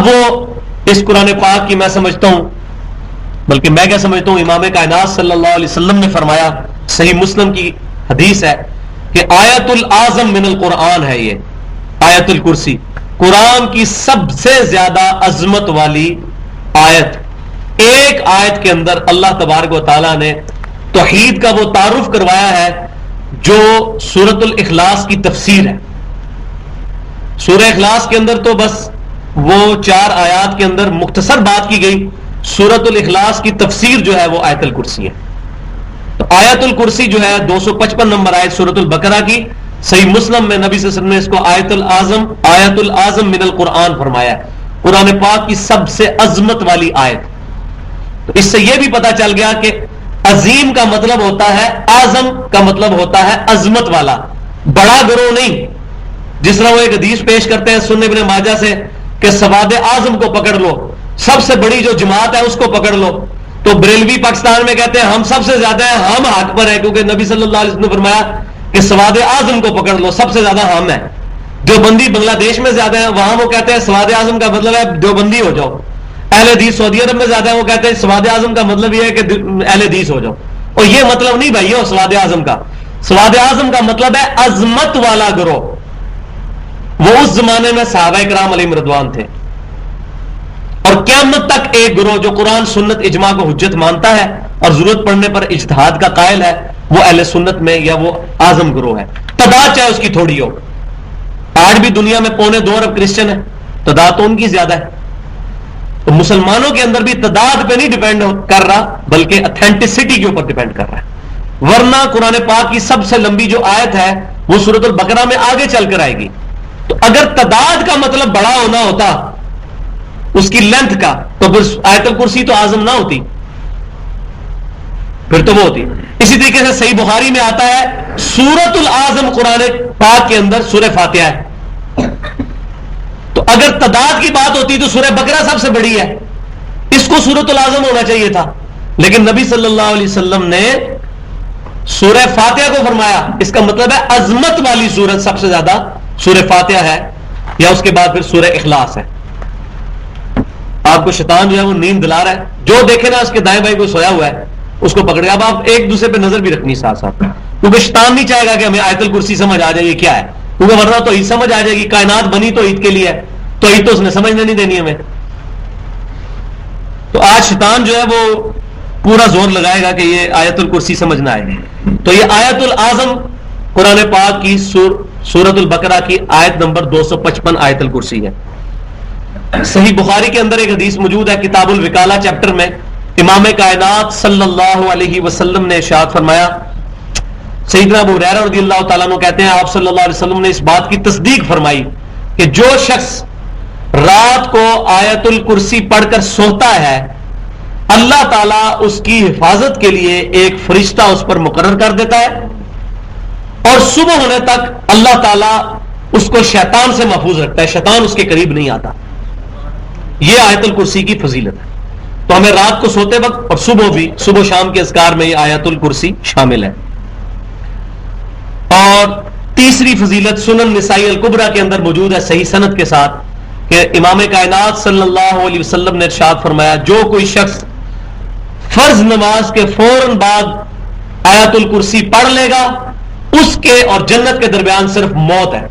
اب وہ اس قرآن پاک کی میں سمجھتا ہوں، بلکہ میں کیا سمجھتا ہوں، امام کائنات صلی اللہ علیہ وسلم نے فرمایا، صحیح مسلم کی حدیث ہے کہ آیت العظم من القرآن ہے یہ آیت الکرسی، قرآن کی سب سے زیادہ عظمت والی آیت۔ ایک آیت کے اندر اللہ تبارک و تعالیٰ نے توحید کا وہ تعارف کروایا ہے جو سورۃ الاخلاص کی تفسیر ہے۔ سورہ اخلاص کے اندر تو بس وہ 4 آیات کے اندر مختصر بات کی گئی، سورۃ الاخلاص کی تفسیر جو ہے وہ آیت الکرسی ہے۔ تو آیت الکرسی جو ہے 255 نمبر آیت سورۃ البقرہ کی، صحیح مسلم میں نبی صلی اللہ علیہ وسلم نے اس کو آیت العظم من القرآن فرمایا ہے، قرآن پاک کی سب سے عظمت والی آیت۔ تو اس سے یہ بھی پتا چل گیا کہ عظیم کا مطلب ہوتا ہے، اعظم کا مطلب ہوتا ہے عظمت والا، بڑا گروہ نہیں۔ جس طرح وہ ایک حدیث پیش کرتے ہیں سنن ابن ماجہ سے کہ سواد اعظم کو پکڑ لو، سب سے بڑی جو جماعت ہے اس کو پکڑ لو، تو بریلوی پاکستان میں کہتے ہیں ہم سب سے زیادہ ہیں، ہم حق پر ہیں، کیونکہ نبی صلی اللہ علیہ وسلم نے فرمایا کہ سواد اعظم کو پکڑ لو، سب سے زیادہ ہم ہیں۔ دیوبندی بنگلہ دیش میں زیادہ ہیں، وہاں وہ کہتے ہیں سواد اعظم کا مطلب ہے دیوبندی ہو جاؤ۔ اہل حدیث سعودی عرب میں زیادہ ہیں، وہ کہتے ہیں سواد اعظم کا مطلب یہ ہے کہ اہل حدیث ہو جاؤ، اور یہ مطلب نہیں بھائی ہو سواد اعظم کا۔ سواد اعظم کا مطلب ہے عظمت والا گروہ۔ وہ اس زمانے میں صحابہ کرام علیہم رضوان تھے، اور قیامت تک ایک گروہ جو قرآن سنت اجماع کو حجت مانتا ہے اور ضرورت پڑنے پر اجتہاد کا قائل ہے، وہ اہل سنت میں یا وہ اعظم گروہ ہے، تعداد چاہے اس کی تھوڑی ہو۔ آج بھی دنیا میں 2.25 ارب کرسچن ہیں، تعداد تو ان کی زیادہ ہے۔ تو مسلمانوں کے اندر بھی تعداد پہ نہیں ڈیپینڈ کر رہا، بلکہ اتھینٹسٹی کے اوپر ڈیپینڈ کر رہا ہے۔ ورنہ قرآن پاک کی سب سے لمبی جو آیت ہے وہ سورۃ البقرہ میں آگے چل کر آئے گی۔ تو اگر تعداد کا مطلب بڑا ہونا ہوتا اس کی لینتھ کا، تو پھر آیت الکرسی تو اعظم نہ ہوتی، پھر تو وہ ہوتی۔ اسی طریقے سے صحیح بخاری میں آتا ہے سورۃ العظم قرآن پاک کے اندر سورہ فاتحہ ہے۔ تو اگر تعداد کی بات ہوتی تو سورہ بقرہ سب سے بڑی ہے، اس کو سورۃ العظم ہونا چاہیے تھا، لیکن نبی صلی اللہ علیہ وسلم نے سورہ فاتحہ کو فرمایا۔ اس کا مطلب ہے عظمت والی سورت سب سے زیادہ سورہ فاتحہ ہے، یا اس کے بعد پھر سورہ اخلاص ہے۔ آپ کو شیطان جو ہے وہ نیند دلا رہا ہے، جو دیکھے نا اس کے دائیں بائیں کوئی سویا ہوا ہے اس کو پکڑ گیا۔ اب آپ ایک دوسرے پہ نظر بھی رکھنی ساتھ ساتھ، کیونکہ شیطان نہیں چاہے گا کہ ہمیں آیت الکرسی سمجھ آ جائے یہ کیا ہے، کیونکہ ورنہ تو عید سمجھ آ جائے گی، کائنات بنی تو عید کے لیے ہے، تو عید تو اس نے سمجھنے نہیں دینی ہمیں۔ تو آج شیطان جو ہے وہ پورا زور لگائے گا کہ یہ آیت الکرسی سمجھنا ہے۔ تو یہ آیت العظم قرآن پاک کی سورۃ البقرہ کی آیت نمبر 255 آیت الکرسی ہے۔ صحیح بخاری کے اندر ایک حدیث موجود ہے کتاب الوکالہ چیپٹر میں، امام کائنات صلی اللہ علیہ وسلم نے ارشاد فرمایا، سیدنا ابو ہریرہ رضی اللہ تعالیٰ عنہ کہتے ہیں آپ صلی اللہ علیہ وسلم نے اس بات کی تصدیق فرمائی کہ جو شخص رات کو آیت الکرسی پڑھ کر سوتا ہے، اللہ تعالیٰ اس کی حفاظت کے لیے ایک فرشتہ اس پر مقرر کر دیتا ہے، اور صبح ہونے تک اللہ تعالیٰ اس کو شیطان سے محفوظ رکھتا ہے، شیطان اس کے قریب نہیں آتا۔ یہ آیت الکرسی کی فضیلت ہے۔ تو ہمیں رات کو سوتے وقت اور صبح بھی، صبح شام کے اذکار میں یہ آیت الکرسی شامل ہے۔ اور تیسری فضیلت سنن نسائی الکبریٰ کے اندر موجود ہے صحیح سند کے ساتھ کہ امام کائنات صلی اللہ علیہ وسلم نے ارشاد فرمایا، جو کوئی شخص فرض نماز کے فوراً بعد آیت الکرسی پڑھ لے گا، اس کے اور جنت کے درمیان صرف موت ہے،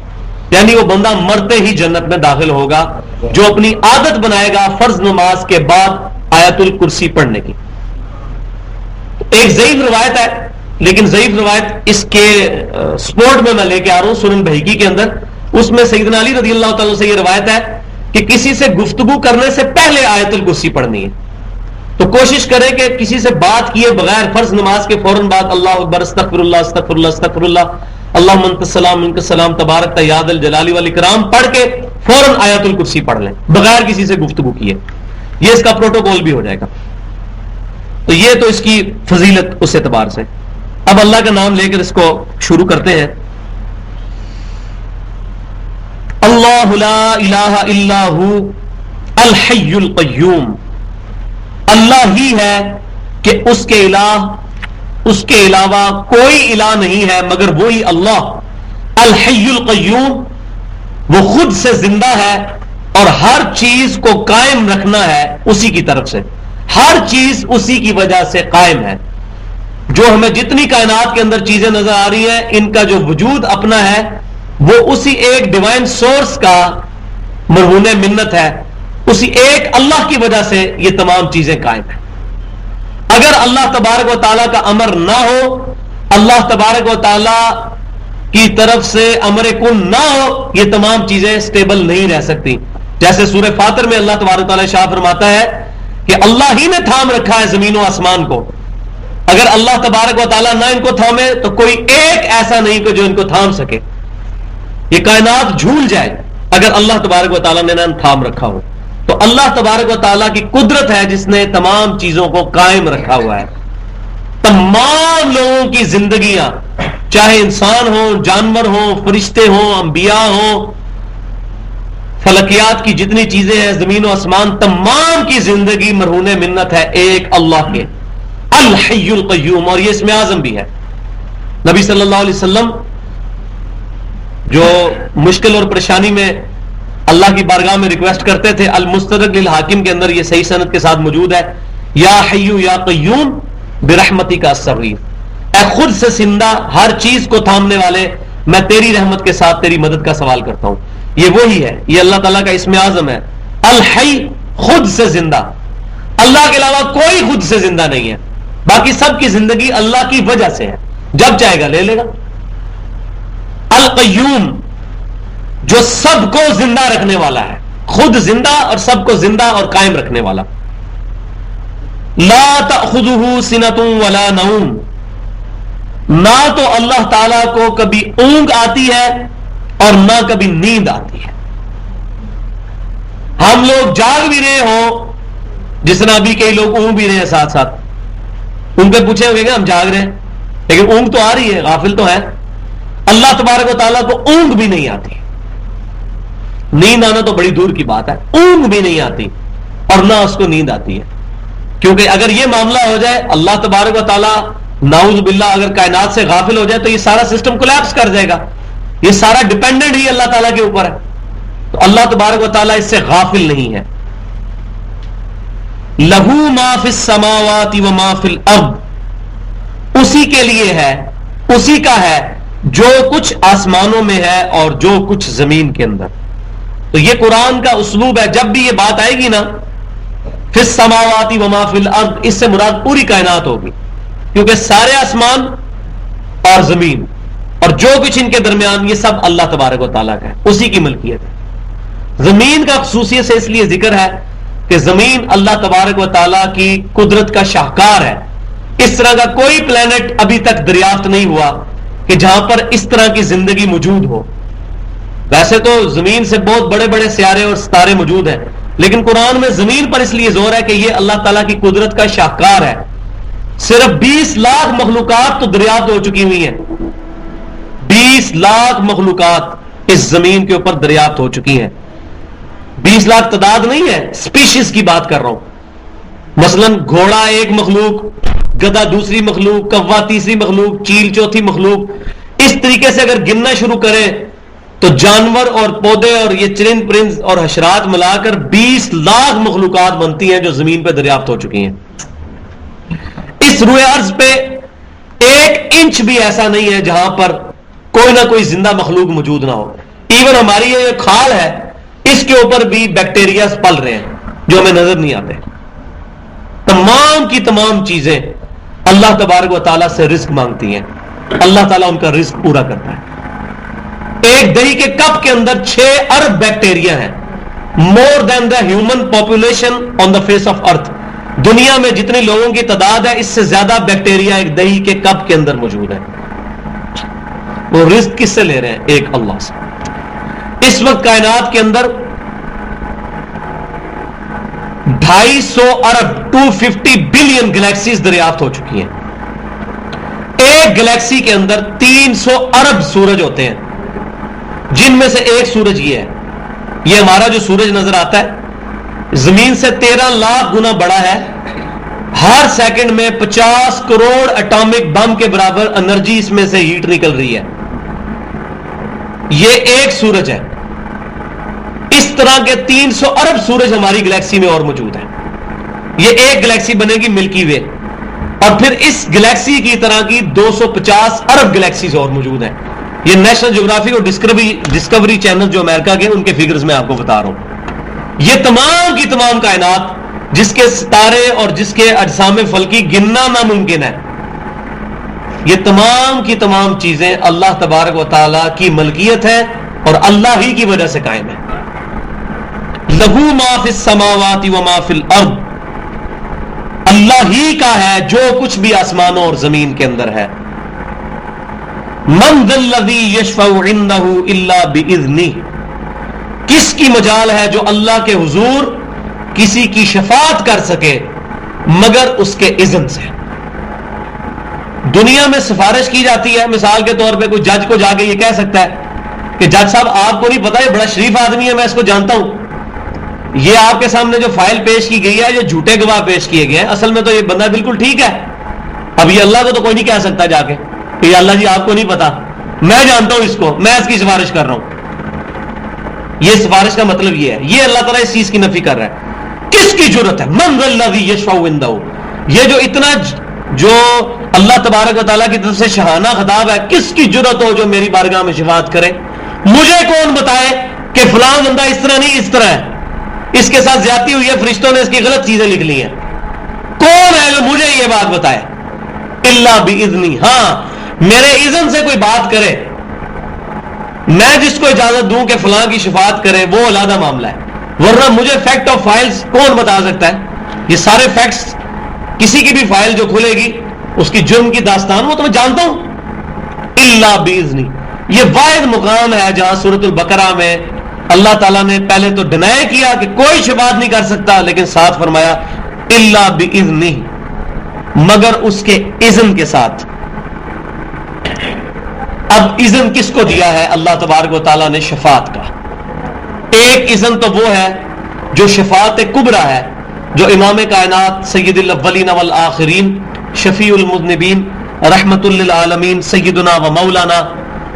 یعنی وہ بندہ مرتے ہی جنت میں داخل ہوگا جو اپنی عادت بنائے گا فرض نماز کے بعد آیت الکرسی پڑھنے کی۔ ایک ضعیف روایت ہے، لیکن ضعیف روایت اس کے سپورٹ میں لے کے آ رہا ہوں سنن بہیقی کے اندر، اس میں سیدنا علی رضی اللہ تعالیٰ سے یہ روایت ہے کہ کسی سے گفتگو کرنے سے پہلے آیت الکرسی پڑھنی ہے۔ تو کوشش کریں کہ کسی سے بات کیے بغیر فرض نماز کے فوراً بعد اللہ اکبر استغفر اللہ استغفر اللہ استغفر اللہ اللہم انت السلام منک السلام تبارک یا ذا الجلال والاکرام پڑھ کے فوراً آیت الکرسی پڑھ لیں بغیر کسی سے گفتگو کیے، یہ اس کا پروٹوکول بھی ہو جائے گا۔ تو یہ تو اس کی فضیلت اس اعتبار سے۔ اب اللہ کا نام لے کر اس کو شروع کرتے ہیں۔ اللہ لا الہ الا ہو الحی القیوم، اللہ ہی ہے کہ اس کے علاوہ کوئی الہ نہیں ہے مگر وہی اللہ، الحی القیوم، وہ خود سے زندہ ہے اور ہر چیز کو قائم رکھنا ہے اسی کی طرف سے. ہر چیز اسی کی وجہ سے قائم ہے. جو ہمیں جتنی کائنات کے اندر چیزیں نظر آ رہی ہیں ان کا جو وجود اپنا ہے وہ اسی ایک ڈیوائن سورس کا مرہون منت ہے. اسی ایک اللہ کی وجہ سے یہ تمام چیزیں قائم ہیں. اگر اللہ تبارک و تعالیٰ کا امر نہ ہو, اللہ تبارک و تعالیٰ کی طرف سے امر کن نہ ہو, یہ تمام چیزیں سٹیبل نہیں رہ سکتی. جیسے سورہ فاطر میں اللہ تبارک و تعالیٰ شاہ فرماتا ہے کہ اللہ ہی نے تھام رکھا ہے زمین و آسمان کو. اگر اللہ تبارک و تعالیٰ نہ ان کو تھامے تو کوئی ایک ایسا نہیں کہ جو ان کو تھام سکے. یہ کائنات جھول جائے اگر اللہ تبارک و تعالیٰ نے نہ تھام رکھا ہو. تو اللہ تبارک و تعالیٰ کی قدرت ہے جس نے تمام چیزوں کو قائم رکھا ہوا ہے. تمام لوگوں کی زندگیاں, چاہے انسان ہوں, جانور ہوں, فرشتے ہوں, انبیاء ہوں, فلکیات کی جتنی چیزیں ہیں, زمین و آسمان, تمام کی زندگی مرہون منت ہے ایک اللہ کے, الحی القیوم. اور یہ اسم اعظم بھی ہے. نبی صلی اللہ علیہ وسلم جو مشکل اور پریشانی میں اللہ کی بارگاہ میں ریکویسٹ کرتے تھے, المستدرک للحاکم کے اندر یہ صحیح سند کے ساتھ موجود ہے, یا حی یا قیوم برحمتی کا الصغیر, اے خود سے زندہ ہر چیز کو تھامنے والے, میں تیری رحمت کے ساتھ تیری مدد کا سوال کرتا ہوں. یہ وہی ہے, یہ اللہ تعالیٰ کا اسم اعظم ہے, الحی, خود سے زندہ. اللہ کے علاوہ کوئی خود سے زندہ نہیں ہے, باقی سب کی زندگی اللہ کی وجہ سے ہے, جب چاہے گا لے لے گا. القیوم, جو سب کو زندہ رکھنے والا ہے, خود زندہ اور سب کو زندہ اور قائم رکھنے والا. لا تأخذہ سنۃ ولا نوم, نہ تو اللہ تعالیٰ کو کبھی اونگ آتی ہے اور نہ کبھی نیند آتی ہے. ہم لوگ جاگ بھی رہے ہوں, جس طرح ابھی کئی لوگ اونگ بھی رہے ہیں ساتھ ساتھ, ان پہ پوچھے ہوئے کہ ہم جاگ رہے ہیں لیکن اونگ تو آ رہی ہے, غافل تو ہے. اللہ تبارک و تعالیٰ کو اونگ بھی نہیں آتی, نیند آنا تو بڑی دور کی بات ہے, اونگ بھی نہیں آتی اور نہ اس کو نیند آتی ہے. کیونکہ اگر یہ معاملہ ہو جائے, اللہ تبارک و تعالیٰ نعوذ باللہ اگر کائنات سے غافل ہو جائے تو یہ سارا سسٹم کولیپس کر جائے گا. یہ سارا ڈیپینڈنٹ ہی اللہ تعالیٰ کے اوپر ہے. تو اللہ تبارک و تعالیٰ اس سے غافل نہیں ہے. لہو ما فی السماوات و ما فی الارض, اسی کے لیے ہے, اسی کا ہے جو کچھ آسمانوں میں ہے اور جو کچھ زمین کے اندر. تو یہ قرآن کا اسلوب ہے, جب بھی یہ بات آئے گی نا فی السماوات و ما فی الارض, اس سے مراد پوری کائنات ہوگی, کیونکہ سارے آسمان اور زمین اور جو کچھ ان کے درمیان یہ سب اللہ تبارک و تعالیٰ کا ہے, اسی کی ملکیت ہے. زمین کا خصوصیت سے اس لیے ذکر ہے کہ زمین اللہ تبارک و تعالیٰ کی قدرت کا شاہکار ہے. اس طرح کا کوئی پلانٹ ابھی تک دریافت نہیں ہوا کہ جہاں پر اس طرح کی زندگی موجود ہو. ویسے تو زمین سے بہت بڑے بڑے سیارے اور ستارے موجود ہیں, لیکن قرآن میں زمین پر اس لیے زور ہے کہ یہ اللہ تعالیٰ کی قدرت کا شاہکار ہے. صرف 20 لاکھ مخلوقات تو دریافت ہو چکی ہوئی ہیں, 20 لاکھ مخلوقات اس زمین کے اوپر دریافت ہو چکی ہیں. 20 لاکھ تعداد نہیں ہے, سپیشیز کی بات کر رہا ہوں. مثلا گھوڑا ایک مخلوق, گدھا دوسری مخلوق, کوا تیسری مخلوق, چیل چوتھی مخلوق. اس طریقے سے اگر گننا شروع کریں تو جانور اور پودے اور یہ چرند پرند اور حشرات ملا کر 20 لاکھ مخلوقات بنتی ہیں جو زمین پہ دریافت ہو چکی ہیں. اس روئے ارض پہ 1 انچ بھی ایسا نہیں ہے جہاں پر کوئی نہ کوئی زندہ مخلوق موجود نہ ہو. ایون ہماری یہ کھال ہے, اس کے اوپر بھی بیکٹیریاز پل رہے ہیں جو ہمیں نظر نہیں آتے. تمام کی تمام چیزیں اللہ تبارک و تعالیٰ سے رزق مانگتی ہیں, اللہ تعالیٰ ان کا رزق پورا کرتا ہے. ایک دہی کے کپ کے اندر 6 ارب بیکٹیریا ہیں, more than the human population on the face of earth. دنیا میں جتنے لوگوں کی تعداد ہے اس سے زیادہ بیکٹیریا ایک دہی کے کپ کے اندر موجود ہے. وہ رزق کس سے لے رہے ہیں؟ ایک اللہ سے. اس وقت کائنات کے اندر 250 ارب 250 بلین گلیکسیز دریافت ہو چکی ہیں. ایک گلیکسی کے اندر 300 ارب سورج ہوتے ہیں, جن میں سے ایک سورج یہ ہے. یہ ہمارا جو سورج نظر آتا ہے زمین سے 13 لاکھ گنا بڑا ہے. ہر سیکنڈ میں 50 کروڑ اٹامک بم کے برابر انرجی اس میں سے ہیٹ نکل رہی ہے. یہ ایک سورج ہے. اس طرح کے 300 ارب سورج ہماری گلیکسی میں اور موجود ہیں. یہ ایک گلیکسی بنے گی ملکی وے، اور پھر اس گلیکسی کی طرح کی 250 ارب گلیکسیز اور موجود ہیں. یہ نیشنل جغرافی اور ڈسکوری چینل جو امریکہ کے ان کے فگرز میں آپ کو بتا رہا ہوں. یہ تمام کی تمام کائنات جس کے ستارے اور جس کے اجسام فلکی گننا ناممکن ہے، یہ تمام کی تمام چیزیں اللہ تبارک و تعالی کی ملکیت ہے اور اللہ ہی کی وجہ سے قائم ہے. لہو ما فی السماوات و ما فی الارض، اللہ ہی کا ہے جو کچھ بھی آسمانوں اور زمین کے اندر ہے. من ذا الذی یشفع عندہ الا باذنہ، کس کی مجال ہے جو اللہ کے حضور کسی کی شفاعت کر سکے مگر اس کے اذن سے. دنیا میں سفارش کی جاتی ہے، مثال کے طور پہ کوئی جج کو جا کے یہ کہہ سکتا ہے کہ جج صاحب آپ کو نہیں پتا یہ بڑا شریف آدمی ہے، میں اس کو جانتا ہوں، یہ آپ کے سامنے جو فائل پیش کی گئی ہے یہ جھوٹے گواہ پیش کیے گئے ہیں، اصل میں تو یہ بندہ بالکل ٹھیک ہے. اب یہ اللہ کو تو کوئی نہیں کہہ سکتا جا کے کہ یہ اللہ جی آپ کو نہیں پتا، میں جانتا ہوں اس کو، میں اس کی سفارش کر رہا ہوں. یہ سفارش کا مطلب یہ ہے، یہ اللہ تعالیٰ اس چیز کی نفی کر رہا ہے. کس کی جرت ہے؟ من ذا الذی یشفع عندہ، یہ جو اتنا جو اللہ تبارک و تعالیٰ کی طرف سے شہانہ خطاب ہے، کس کی جرت ہو جو میری بارگاہ میں شفاعت کرے. مجھے کون بتائے کہ فلاں بندہ اس طرح نہیں اس طرح ہے، اس کے ساتھ زیادتی ہوئی ہے، فرشتوں نے اس کی غلط چیزیں لکھ لی ہیں. کون ہے جو مجھے یہ بات بتائے؟ الا باذنی، ہاں میرے اذن سے کوئی بات کرے، میں جس کو اجازت دوں کہ فلاں کی شفاعت کرے وہ علیحدہ معاملہ ہے، ورنہ مجھے فیکٹ آف فائلز کون بتا سکتا ہے؟ یہ سارے فیکٹس، کسی کی بھی فائل جو کھلے گی اس کی جرم کی داستان وہ تو میں جانتا ہوں. الا باذنی، یہ واحد مقام ہے جہاں سورۃ البقرہ میں اللہ تعالیٰ نے پہلے تو ڈینائی کیا کہ کوئی شفاعت نہیں کر سکتا، لیکن ساتھ فرمایا الا باذنہ، مگر اس کے اذن کے ساتھ. اب اذن کس کو دیا ہے اللہ تبارک و تعالیٰ نے؟ شفاعت کا. ایک اذن تو وہ ہے جو شفاعت کبریٰ ہے، جو امام کائنات سید الاولین والآخرین شفیع المذنبین رحمت للعالمین سیدنا و مولانا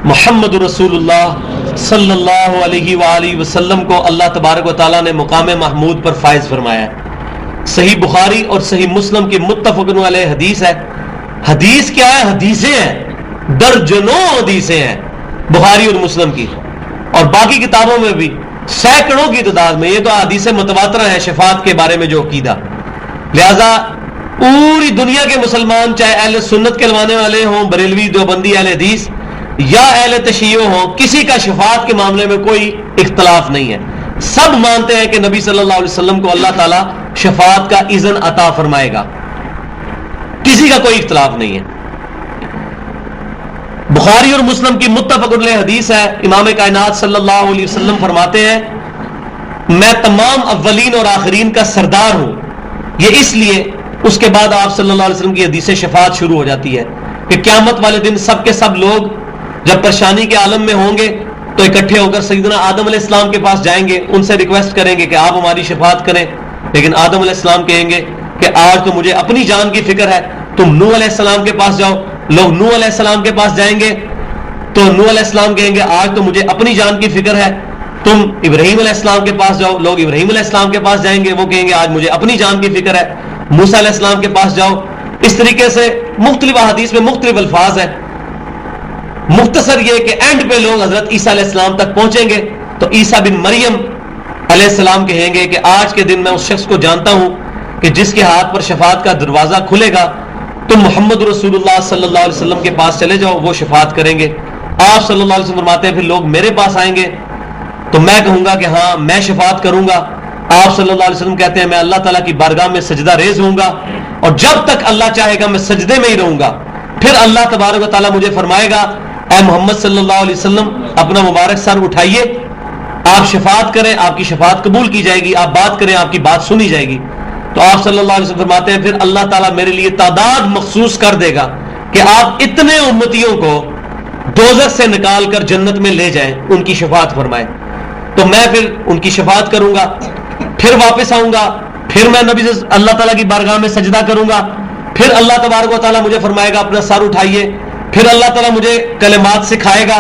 محمد رسول اللہ صلی اللہ علیہ وآلہ وسلم کو اللہ تبارک و تعالیٰ نے مقام محمود پر فائز فرمایا ہے. صحیح بخاری اور صحیح مسلم کی متفق علیہ حدیث ہے. حدیث کیا ہے؟ حدیثیں ہیں، درجنوں حدیثیں ہیں بخاری اور مسلم کی، اور باقی کتابوں میں بھی سینکڑوں کی تعداد میں. یہ تو حدیث متواترہ ہے شفاعت کے بارے میں جو عقیدہ. لہذا پوری دنیا کے مسلمان، چاہے اہل سنت کے ماننے والے ہوں، بریلوی، دیوبندی، اہل حدیث یا اہل تشیع ہوں، کسی کا شفاعت کے معاملے میں کوئی اختلاف نہیں ہے. سب مانتے ہیں کہ نبی صلی اللہ علیہ وسلم کو اللہ تعالیٰ شفاعت کا اذن عطا فرمائے گا، کسی کا کوئی اختلاف نہیں ہے. بخاری اور مسلم کی متفق علیہ حدیث ہے، امام کائنات صلی اللہ علیہ وسلم فرماتے ہیں میں تمام اولین اور آخرین کا سردار ہوں. یہ اس لیے اس کے بعد آپ صلی اللہ علیہ وسلم کی حدیث شفاعت شروع ہو جاتی ہے کہ قیامت والے دن سب کے سب لوگ جب پریشانی کے عالم میں ہوں گے تو اکٹھے ہو کر سیدنا آدم علیہ السلام کے پاس جائیں گے، ان سے ریکویسٹ کریں گے کہ آپ ہماری شفاعت کریں. لیکن آدم علیہ السلام کہیں گے کہ آج تو مجھے اپنی جان کی فکر ہے، تم نوح علیہ السلام کے پاس جاؤ. لوگ نوح علیہ السلام کے پاس جائیں گے تو نوح علیہ السلام کہیں گے آج تو مجھے اپنی جان کی فکر ہے. تم ابراہیم علیہ السلام کے پاس جاؤ، لوگ ابراہیم علیہ السلام کے پاس جائیں گے، وہ کہیں گے آج مجھے اپنی جان کی فکر ہے. موسیٰ علیہ السلام کے پاس جاؤ. اس طریقے سے مختلف حدیث میں مختلف الفاظ ہیں. مختصر یہ کہ اینڈ پہ لوگ حضرت عیسیٰ علیہ السلام تک پہنچیں گے تو عیسیٰ بن مریم علیہ السلام کہیں گے کہ آج کے دن میں اس شخص کو جانتا ہوں کہ جس کے ہاتھ پر شفاعت کا دروازہ کھلے گا، تم محمد رسول اللہ صلی اللہ علیہ وسلم کے پاس چلے جاؤ، وہ شفاعت کریں گے. آپ صلی اللہ علیہ وسلم فرماتے ہیں پھر لوگ میرے پاس آئیں گے تو میں کہوں گا کہ ہاں میں شفاعت کروں گا. آپ صلی اللہ علیہ وسلم کہتے ہیں میں اللہ تعالیٰ کی بارگاہ میں سجدہ ریز ہوں گا اور جب تک اللہ چاہے گا میں سجدے میں ہی رہوں گا. پھر اللہ تبارک و تعالیٰ مجھے فرمائے گا اے محمد صلی اللہ علیہ وسلم اپنا مبارک سر اٹھائیے، آپ شفاعت کریں، آپ کی شفاعت قبول کی جائے گی، آپ بات کریں، آپ کی بات سنی جائے گی. تو آپ صلی اللہ علیہ وسلم فرماتے ہیں پھر اللہ تعالیٰ میرے لیے تعداد مخصوص کر دے گا کہ آپ اتنے امتیوں کو دوزخ سے نکال کر جنت میں لے جائیں، ان کی شفاعت فرمائیں. تو میں پھر ان کی شفاعت کروں گا، پھر واپس آؤں گا، پھر میں نبی سے اللہ تعالیٰ کی بارگاہ میں سجدہ کروں گا. پھر اللہ تبارک و تعالیٰ مجھے فرمائے گا اپنا سر اٹھائیے. پھر اللہ تعالیٰ مجھے کلمات سکھائے گا.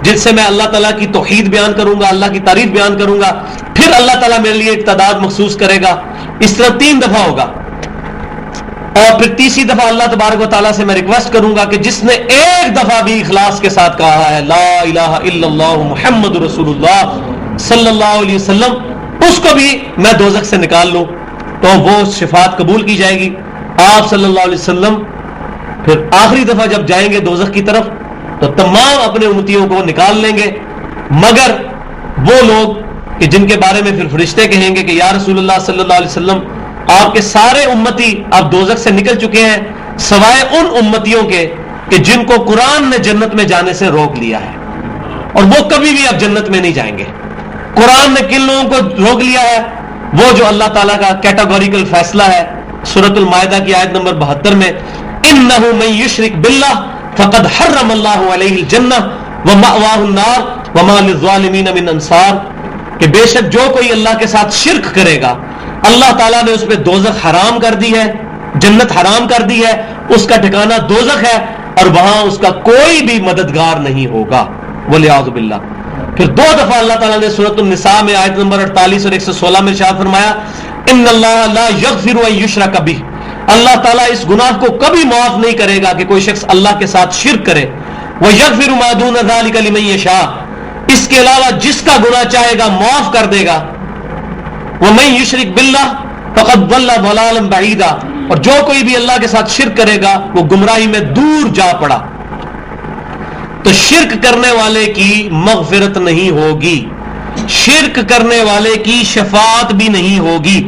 جس سے میں اللہ تعالیٰ کی توحید بیان کروں گا, اللہ کی تعریف بیان کروں گا, پھر اللہ تعالیٰ میرے لیے ایک تعداد مخصوص کرے گا. اس طرح 3 دفعہ ہوگا. اور پھر تیسری دفعہ اللہ تبارک و تعالیٰ سے میں ریکویسٹ کروں گا کہ جس نے ایک دفعہ بھی اخلاص کے ساتھ کہا ہے لا الہ الا اللہ محمد رسول اللہ صلی اللہ علیہ وسلم, اس کو بھی میں دوزخ سے نکال لوں, تو وہ شفاعت قبول کی جائے گی. آپ صلی اللہ علیہ وسلم پھر آخری دفعہ جب جائیں گے دوزخ کی طرف تو تمام اپنے امتیوں کو نکال لیں گے, مگر وہ لوگ کہ جن کے بارے میں پھر فرشتے کہیں گے کہ یا رسول اللہ صلی اللہ علیہ وسلم آپ کے سارے امتی اب دوزخ سے نکل چکے ہیں سوائے ان امتیوں کے کہ جن کو قرآن نے جنت میں جانے سے روک لیا ہے, اور وہ کبھی بھی اب جنت میں نہیں جائیں گے. قرآن نے کن لوگوں کو روک لیا ہے؟ وہ جو اللہ تعالیٰ کا کیٹاگوریکل فیصلہ ہے سورۃ المائدہ کی آیت نمبر 72 میں, انہ من یشرک باللہ فقد حرم اللہ علیہ الجنہ ومأواہ النار وما للظالمین من انصار, کہ بے شک جو کوئی اللہ کے ساتھ شرک کرے گا اللہ تعالیٰ نے اس پہ دوزخ حرام کر دی ہے, جنت حرام کر دی ہے, اس کا ٹھکانہ دوزخ ہے اور وہاں اس کا کوئی بھی مددگار نہیں ہوگا والعیاذ باللہ. پھر 2 دفعہ اللہ تعالیٰ نے سورۃ النساء میں آیت نمبر 48 اور 116 میں ارشاد فرمایا ان اللہ لا یغفر ان یشرک بہ, اللہ تعالیٰ اس گناہ کو کبھی معاف نہیں کرے گا کہ کوئی شخص اللہ کے ساتھ شرک کرے. ویغفر ما دون ذلک لمن یشاء, اس کے علاوہ جس کا گناہ چاہے گا معاف کر دے گا. ومن یشرک باللہ فقد ضل ضلالا بعیدا, اور جو کوئی بھی اللہ کے ساتھ شرک کرے گا وہ گمراہی میں دور جا پڑا. تو شرک کرنے والے کی مغفرت نہیں ہوگی, شرک کرنے والے کی شفاعت بھی نہیں ہوگی.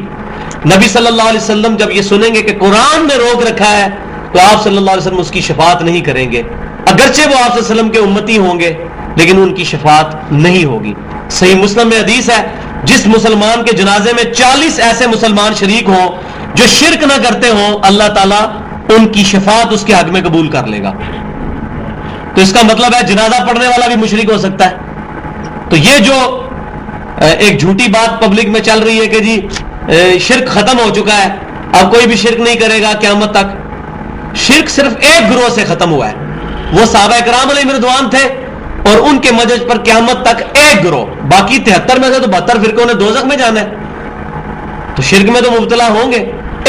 نبی صلی اللہ علیہ وسلم جب یہ سنیں گے کہ قرآن نے روک رکھا ہے تو آپ صلی اللہ علیہ وسلم اس کی شفاعت نہیں کریں گے, اگرچہ وہ آپ صلی اللہ علیہ وسلم کے امتی ہوں گے لیکن ان کی شفاعت نہیں ہوگی. صحیح مسلم میں حدیث ہے جس مسلمان کے جنازے میں 40 ایسے مسلمان شریک ہوں جو شرک نہ کرتے ہوں اللہ تعالیٰ ان کی شفاعت اس کے حق میں قبول کر لے گا. تو اس کا مطلب ہے جنازہ پڑھنے والا بھی مشرک ہو سکتا ہے. تو یہ جو ایک جھوٹی بات پبلک میں چل رہی ہے کہ جی شرک ختم ہو چکا ہے اب کوئی بھی شرک نہیں کرے گا قیامت تک, شرک صرف ایک گروہ سے ختم ہوا ہے, وہ صحابہ کرام علیہ رضوان تھے اور ان کے مجلس پر قیامت تک ایک گروہ, باقی 73 میں سے تو 72 فرقوں نے دوزخ میں جانا ہے, تو شرک میں تو مبتلا ہوں گے.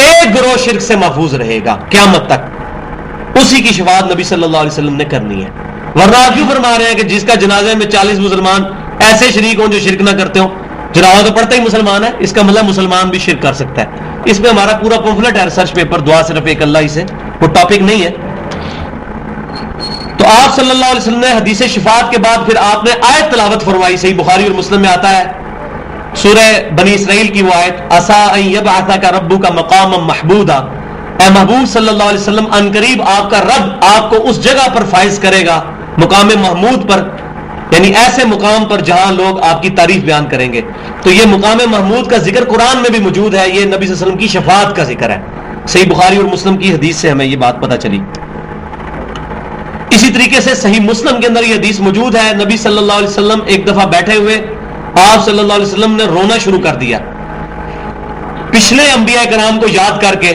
ایک گروہ شرک سے محفوظ رہے گا قیامت تک, اسی کی شفاعت نبی صلی اللہ علیہ وسلم نے کرنی ہے. ورنہ آپ کیوں فرما رہے ہیں کہ جس کا جنازے میں 40 مسلمان ایسے شریک ہوں جو شرک نہ کرتے ہوں, جنازہ تو پڑھتا ہی مسلمان ہے, اس کا مطلب مسلمان بھی شرک کر سکتا ہے. اس میں ہمارا پورا پمفلٹ ہے ریسرچ پیپر, دعا صرف ایک اللہ ہی سے, وہ ٹاپک نہیں ہے. تو آپ صلی اللہ علیہ وسلم نے حدیث شفاعت کے بعد پھر آپ نے آیت تلاوت فرمائی, صحیح بخاری اور مسلم میں آتا ہے سورہ بنی اسرائیل کی وہ آیت, عسیٰ ان یبعثک ربک مقاما محمودا, اے محبوب صلی اللہ علیہ وسلم ان قریب آپ کا رب آپ کو اس جگہ پر فائز کرے گا, مقام محمود پر, یعنی ایسے مقام پر جہاں لوگ آپ کی تعریف بیان کریں گے. تو یہ مقام محمود کا ذکر قرآن میں بھی موجود ہے, یہ نبی صلی اللہ علیہ وسلم کی شفاعت کا ذکر ہے. صحیح بخاری اور مسلم کی حدیث سے ہمیں یہ بات پتہ چلی. اسی طریقے سے صحیح مسلم کے اندر یہ حدیث موجود ہے, نبی صلی اللہ علیہ وسلم ایک دفعہ بیٹھے ہوئے آپ صلی اللہ علیہ وسلم نے رونا شروع کر دیا, پچھلے انبیاء کرام کو یاد کر کے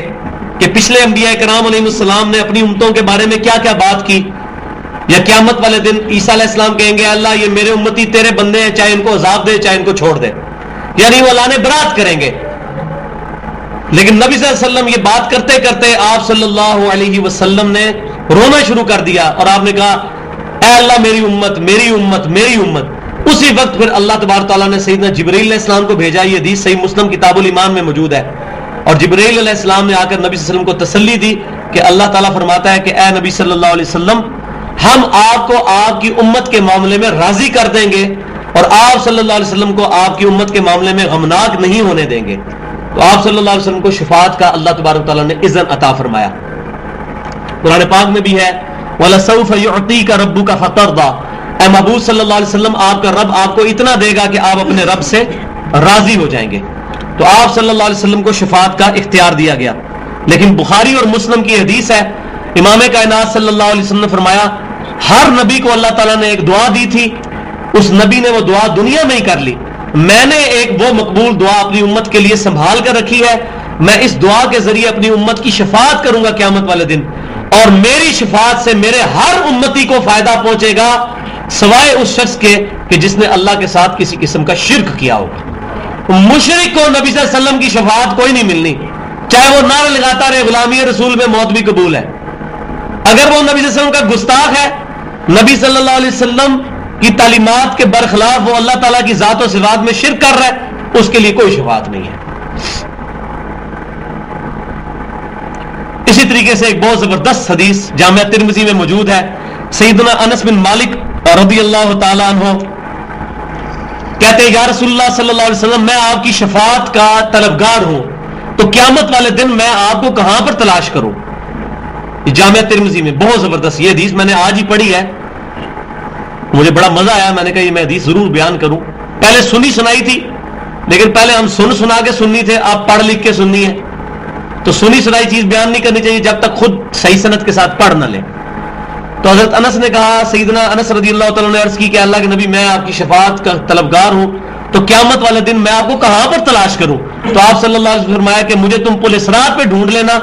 کہ پچھلے انبیاء کرام علیہ السلام نے اپنی امتوں کے بارے میں کیا کیا بات کی. یا قیامت والے دن عیسیٰ علیہ السلام کہیں گے اللہ یہ میرے امتی تیرے بندے ہیں, چاہے ان کو عذاب دے چاہے ان کو چھوڑ دے, یعنی وہ اللہ نے برات کریں گے. لیکن نبی صلی اللہ علیہ وسلم یہ بات کرتے کرتے آپ صلی اللہ علیہ وسلم نے رونا شروع کر دیا اور آپ نے کہا اے اللہ میری امت میری امت میری امت. اسی وقت پھر اللہ تبارک تعالیٰ نے سیدنا جبرائیل علیہ السلام کو بھیجا. یہ حدیث صحیح مسلم کتاب الایمان میں موجود ہے, اور جبرائیل علیہ السلام نے آ کر نبی صلی اللہ علیہ وسلم کو تسلی دی کہ اللہ تعالیٰ فرماتا ہے کہ اے نبی صلی اللہ علیہ وسلم ہم آپ کو آپ کی امت کے معاملے میں راضی کر دیں گے اور آپ صلی اللہ علیہ وسلم کو آپ کی امت کے معاملے میں غمناک نہیں ہونے دیں گے. تو آپ صلی اللہ علیہ وسلم کو شفاعت کا اللہ تبارک تعالیٰ نے اذن عطا فرمایا. قرآن پاک میں بھی ہے وَلَسَوْفَ يُعْطِيكَ رَبُّكَ فَتَرْضَىٰ, اے محبوب صلی اللہ علیہ وسلم آپ کا رب آپ کو اتنا دے گا کہ آپ اپنے رب سے راضی ہو جائیں گے. تو آپ صلی اللہ علیہ وسلم کو شفاعت کا اختیار دیا گیا. لیکن بخاری اور مسلم کی حدیث ہے, امام کائنات صلی اللہ علیہ وسلم نے فرمایا ہر نبی کو اللہ تعالیٰ نے ایک دعا دی تھی, اس نبی نے وہ دعا دنیا میں ہی کر لی. میں نے ایک وہ مقبول دعا اپنی امت کے لیے سنبھال کر رکھی ہے, میں اس دعا کے ذریعے اپنی امت کی شفاعت کروں گا قیامت والے دن, اور میری شفاعت سے میرے ہر امتی کو فائدہ پہنچے گا سوائے اس شخص کے کہ جس نے اللہ کے ساتھ کسی قسم کا شرک کیا ہوگا۔ مشرک کو نبی صلی اللہ علیہ وسلم کی شفاعت کوئی نہیں ملنی، چاہے وہ نعرہ لگاتا رہے غلامی رسول میں موت بھی قبول ہے۔ اگر وہ نبی صلی اللہ علیہ وسلم کا گستاخ ہے، نبی صلی اللہ علیہ وسلم کی تعلیمات کے برخلاف وہ اللہ تعالیٰ کی ذات و صفات میں شرک کر رہا ہے، اس کے لیے کوئی شفاعت نہیں ہے۔ اسی طریقے سے ایک بہت زبردست حدیث جامعہ ترمذی میں موجود ہے، سیدنا انس بن مالک رضی اللہ تعالی عنہ کہتے ہیں یا رسول اللہ صلی اللہ علیہ وسلم، میں آپ کی شفاعت کا طلبگار ہوں، تو قیامت والے دن میں آپ کو کہاں پر تلاش کروں؟ یہ جامعہ ترمذی میں بہت زبردست یہ حدیث میں نے آج ہی پڑھی ہے، مجھے بڑا مزہ آیا، میں نے کہا یہ میں حدیث ضرور بیان کروں۔ پہلے سنی سنائی تھی، لیکن پہلے ہم سنا کے سننی تھے، آپ پڑھ لکھ کے سننی ہے، تو سنی سنائی چیز بیان نہیں کرنی چاہیے جب تک خود صحیح سند کے ساتھ پڑھ نہ لیں۔ تو حضرت انس نے کہا، سیدنا انس رضی اللہ تعالیٰ نے عرض کی کہ اللہ کے نبی میں آپ کی شفاعت کا طلبگار ہوں، تو قیامت والے دن میں آپ کو کہاں پر تلاش کروں؟ تو آپ صلی اللہ علیہ وسلم نے فرمایا کہ مجھے تم پل صراط پہ ڈھونڈ لینا،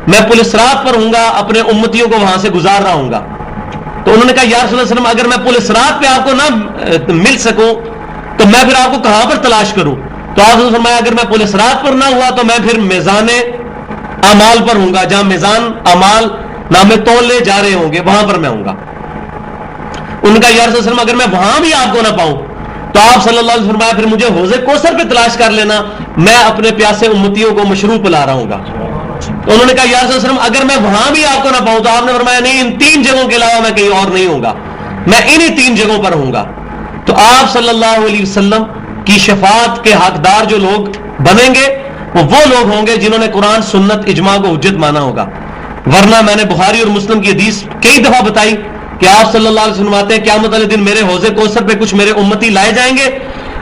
میں پل صراط پر ہوں گا، اپنے امتیوں کو وہاں سے گزار رہا ہوں گا۔ تو انہوں نے کہا یا رسول اللہ علیہ وسلم، اگر میں پل صراط پہ آپ کو نہ مل سکوں تو میں پھر آپ کو کہاں پر تلاش کروں؟ تو آپ نے فرمایا اگر میں پل صراط پر نہ ہوا تو میں پھر میزان اعمال پر ہوں گا، جہاں میزان اعمال نامے تولے جا رہے ہوں گے وہاں پر میں ہوں گا۔ ان کا یا رسول اللہ علیہ وسلم اگر میں وہاں بھی آپ کو نہ پاؤں تو آپ صلی اللہ علیہ وسلم فرمایا پھر مجھے حوض کوثر پہ تلاش کر لینا، میں اپنے پیاسے امتیوں کو مشروب پلا رہا ہوں گا۔ تو انہوں نے کہا یا رسول اللہ علیہ وسلم اگر میں وہاں بھی آپ کو نہ پاؤں تو آپ نے فرمایا نہیں، ان 3 جگہوں کے علاوہ میں کہیں اور نہیں ہوں گا، میں انہی 3 جگہوں پر ہوں گا۔ تو آپ صلی اللہ علیہ وسلم کی شفاعت کے حقدار جو لوگ بنیں گے وہ لوگ ہوں گے جنہوں نے قرآن سنت اجماع کو حجت مانا ہوگا، ورنہ میں نے بخاری اور مسلم کی حدیث کئی دفعہ بتائی کہ آپ صلی اللہ علیہ وسلم آتے ہیں قیامت والے دن میرے حوض کوثر پہ کچھ میرے امتی لائے جائیں گے،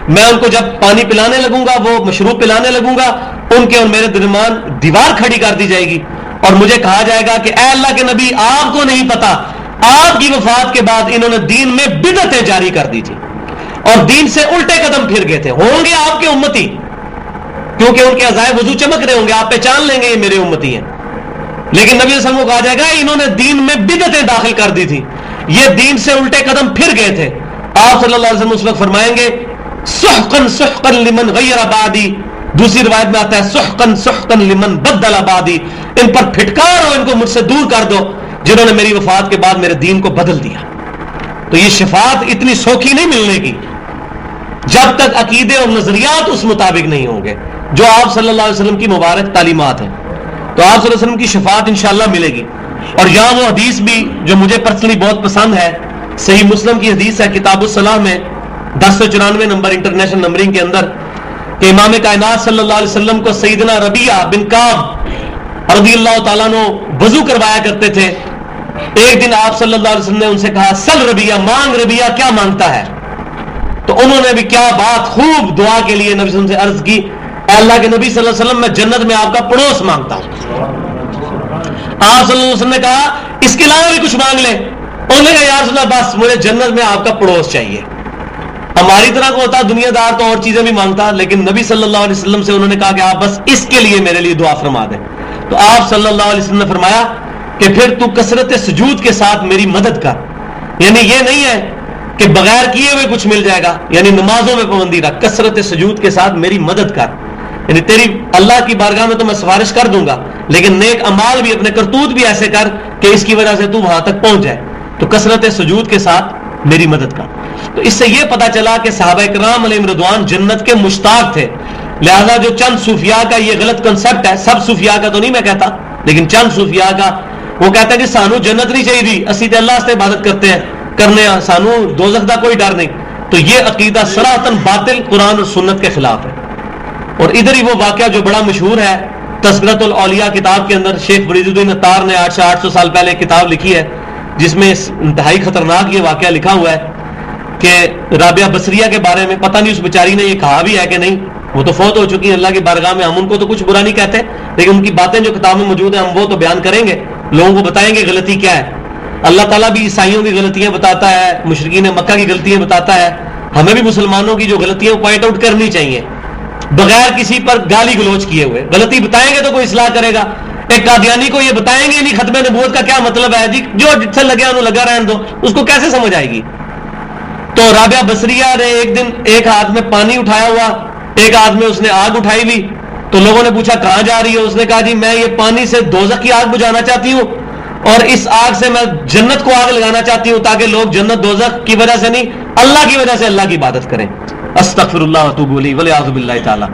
میں ان کو جب پانی پلانے لگوں گا، وہ مشروب پلانے لگوں گا، ان کے اور میرے درمیان دیوار کھڑی کر دی جائے گی اور مجھے کہا جائے گا کہ اے اللہ کے نبی آپ کو نہیں پتا آپ کی وفات کے بعد انہوں نے دین میں بدعتیں جاری کر دی تھی اور دین سے الٹے قدم پھر گئے تھے، ہوں گے آپ کے امتی کیونکہ ان کے عزائے وضو چمک رہے ہوں گے، آپ پہچان لیں گے یہ میرے امتی ہیں، لیکن نبی صلی اللہ علیہ وسلم کو کہا جائے گا انہوں نے دین میں بدعتیں داخل کر دی تھی، یہ دین سے الٹے قدم پھر گئے تھے۔ آپ صلی اللہ علیہ وسلم اس وقت فرمائیں گے سحقا سحقا لمن غیر بعدی، دوسری روایت میں آتا ہے سحقا سحقا لمن بدل بعدی، ان پر پھٹکارو، ان کو مجھ سے دور کر دو جنہوں نے میری وفات کے بعد میرے دین کو بدل دیا۔ تو یہ شفاعت اتنی سوکھی نہیں ملنے کی جب تک عقیدے اور نظریات اس مطابق نہیں ہوں گے جو آپ صلی اللہ علیہ وسلم کی مبارک تعلیمات ہیں۔ تو آپ صلی اللہ علیہ وسلم کی شفاعت انشاءاللہ ملے گی۔ اور یہاں وہ حدیث بھی جو مجھے پرسنلی بہت پسند ہے، صحیح مسلم کی حدیث ہے کتاب الصلاح میں 1094 نمبر انٹرنیشنل نمبرنگ کے اندر، کہ امام کائنات صلی اللہ علیہ وسلم کو سیدنا ربیعہ بن کعب رضی اللہ تعالیٰ عنہ وضو کروایا کرتے تھے۔ ایک دن آپ صلی اللہ علیہ وسلم نے ان سے کہا سل ربیعہ، مانگ ربیعہ کیا مانگتا ہے؟ تو انہوں نے بھی کیا بات خوب دعا کے لیے نبی صلی اللہ علیہ وسلم سے عرض کی، اے اللہ کے نبی صلی اللہ علیہ وسلم میں جنت میں آپ کا پڑوس مانگتا ہوں۔ آپ صلی اللہ علیہ وسلم نے کہا اس کے علاوہ بھی کچھ مانگ لیں۔ انہوں نے کہا یا رسول اللہ بس مجھے جنت میں آپ کا پڑوس چاہیے۔ ہماری طرح کو ہوتا دنیا دار تو اور چیزیں بھی مانگتا، لیکن نبی صلی اللہ علیہ وسلم سے انہوں نے کہا کہ آپ بس اس کے لیے میرے لیے دعا فرما دیں۔ تو آپ صلی اللہ علیہ وسلم نے فرمایا کہ پھر تو کثرت سجود کے ساتھ میری مدد کر، یعنی یہ نہیں ہے کہ بغیر کیے ہوئے کچھ مل جائے گا، یعنی نمازوں میں پابندی رکھ، کثرت سجود کے ساتھ میری مدد کر، یعنی تیری اللہ کی بارگاہ میں تو میں سفارش کر دوں گا، لیکن نیک اعمال بھی اپنے کرتوت بھی ایسے کر کہ اس کی وجہ سے تو وہاں تک پہنچ جائے، تو کثرت سجود کے ساتھ میری مدد کر۔ تو اس سے یہ پتا چلا کہ صحابہ کرام علیہم رضوان جنت کے مشتاق تھے، لہذا جو چند صوفیاء کا یہ غلط کنسپٹ ہے، سب صوفیاء کا تو نہیں میں کہتا لیکن چند صوفیاء کا، وہ کہتے ہیں کہ سانو جنت نہیں چاہیے، اسی تے اللہ سے عبادت کرتے ہیں کرنے سانو دوزخ دا کوئی ڈر نہیں، تو یہ عقیدہ صراحتاً باطل قرآن اور سنت کے خلاف ہے۔ اور ادھر ہی وہ واقعہ جو بڑا مشہور ہے تذکرۃ الاولیاء کتاب کے اندر، شیخ فرید الدین عطار نے 800 سال پہلے کتاب لکھی ہے جس میں انتہائی خطرناک یہ واقعہ لکھا ہوا ہے کہ رابعہ بصریہ کے بارے میں، پتہ نہیں اس بیچاری نے یہ کہا بھی ہے کہ نہیں، وہ تو فوت ہو چکی ہیں اللہ کی بارگاہ میں، ہم ان کو تو کچھ برا نہیں کہتے، لیکن ان کی باتیں جو کتاب میں موجود ہیں ہم وہ تو بیان کریں گے، لوگوں کو بتائیں گے غلطی کیا ہے۔ اللہ تعالیٰ بھی عیسائیوں کی غلطیاں بتاتا ہے، مشرکین مکہ کی غلطیاں بتاتا ہے، ہمیں بھی مسلمانوں کی جو غلطیاں پوائنٹ آؤٹ کرنی چاہیے بغیر کسی پر گالی گلوچ کیے ہوئے۔ غلطی بتائیں گے تو کوئی اصلاح کرے گا۔ ایک قادیانی کو یہ بتائیں گے نہیں ختم نبوت کا کیا مطلب ہے، جی جو جس سے لگے انہوں لگا رہنے دو، اس کو کیسے سمجھ آئے گی؟ تو رابعہ بصریہ نے ایک دن ایک ہاتھ میں پانی اٹھایا ہوا، ایک ہاتھ میں اس نے آگ اٹھائی ہوئی، تو لوگوں نے پوچھا کہاں جا رہی ہے؟ اس نے کہا جی میں یہ پانی سے دوزخ کی آگ بجھانا چاہتی ہوں اور اس آگ سے میں جنت کو آگ لگانا چاہتی ہوں تاکہ لوگ جنت دوزخ کی وجہ سے نہیں، اللہ کی وجہ سے اللہ کی عبادت کریں۔ استغفر اللہ واتوب الیہ والعیاذ باللہ تعالی۔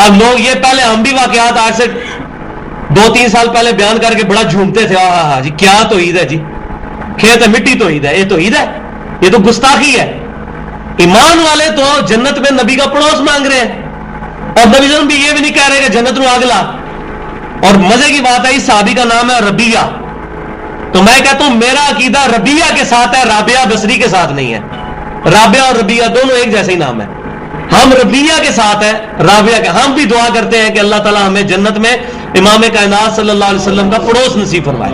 اب لوگ یہ پہلے ہم بھی واقعات آج سے 2-3 سال پہلے بیان کر کے بڑا جھومتے تھے، ہاں جی کیا توحید ہے جی، کھیت ہے مٹی توحید ہے، یہ توحید ہے، یہ تو گستاخی ہے۔ ایمان والے تو جنت میں نبی کا پڑوس مانگ رہے ہیں، اور نبی صلی اللہ علیہ وسلم بھی یہ بھی نہیں کہہ رہے کہ جنت میں آگ لا۔ اور مزے کی بات ہے اس صحابی کا نام ہے ربیہ، تو میں کہتا ہوں میرا عقیدہ ربیہ کے ساتھ ہے، رابعہ بصری کے ساتھ نہیں ہے۔ رابعہ اور ربیہ دونوں ایک جیسے ہی نام ہے، ہم ربیہ کے ساتھ ہے، رابعہ کے۔ ہم بھی دعا کرتے ہیں کہ اللہ تعالی ہمیں جنت میں امام کائنات صلی اللہ علیہ وسلم کا پڑوس نصیب فرمائے،